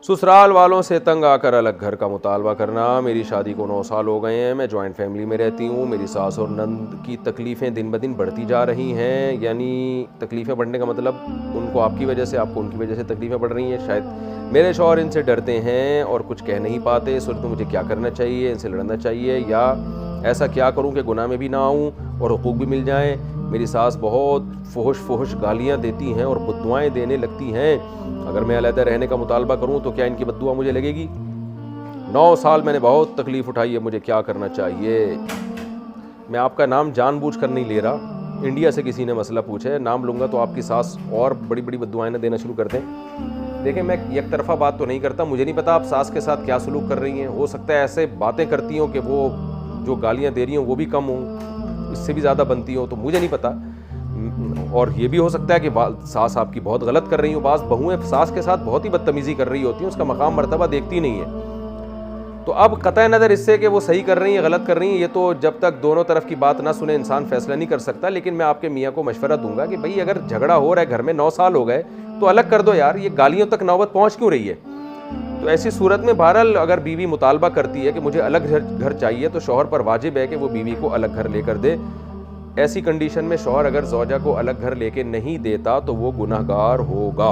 ससुराल वालों से तंग आकर अलग घर का मुतालबा करना। मेरी शादी को 9 साल हो गए हैं। मैं जॉइंट फैमिली में रहती हूँ। मेरी सास और नंद की तकलीफ़ें दिन ब दिन बढ़ती जा रही हैं। यानी तकलीफ़ें बढ़ने का मतलब उनको आपकी वजह से, आपको उनकी वजह से तकलीफ़ें बढ़ रही हैं। शायद मेरे शौहर इनसे डरते हैं और कुछ कह नहीं पाते। इस वक्त मुझे क्या करना चाहिए? इनसे लड़ना चाहिए या ऐसा क्या करूँ कि गुनाह में भी ना आऊँ और हुकूक भी मिल जाएँ? मेरी सास बहुत फुहश गालियाँ देती हैं और बद्दुआएँ देने लगती हैं। अगर मैं अलहदा रहने का मुतालबा करूं तो क्या इनकी बद्दुआ मुझे लगेगी? 9 साल मैंने बहुत तकलीफ उठाई है, मुझे क्या करना चाहिए? मैं आपका नाम जानबूझकर नहीं ले रहा। इंडिया से किसी ने मसला पूछा है, नाम लूंगा तो आपकी सास और बड़ी बड़ी बद्दुआएं न देना शुरू कर दें। देखिए, मैं एक तरफा बात तो नहीं करता। मुझे नहीं पता आप सास के साथ क्या सलूक कर रही हैं। हो सकता है ऐसे बातें करती हो कि वो जो गालियां दे रही हो वो भी कम हो, इससे भी ज़्यादा बनती हो, तो मुझे नहीं पता। और ये भी हो सकता है कि सास आपकी बहुत गलत कर रही हो। बास बहुएं सास के साथ बहुत ही बदतमीजी कर रही होती हैं, उसका मकाम मर्तबा देखती नहीं है। तो अब कतई नज़र इससे कि वो सही कर रही हैं गलत कर रही हैं, ये तो जब तक दोनों तरफ की बात ना सुने इंसान फैसला नहीं कर सकता। लेकिन मैं आपके मियाँ को मशवरा दूंगा कि भाई अगर झगड़ा हो रहा है घर में, 9 साल हो गए, तो अलग कर दो यार। ये गालियों तक नौबत पहुंच क्यों रही है? तो ऐसी सूरत में बहरहाल अगर बीवी मुतालबा करती है कि मुझे अलग घर चाहिए, तो शौहर पर वाजिब है कि वो बीवी को अलग घर लेकर दे। ऐसी कंडीशन में शौहर अगर ज़ौजा को अलग घर लेके नहीं देता तो वो गुनहगार होगा।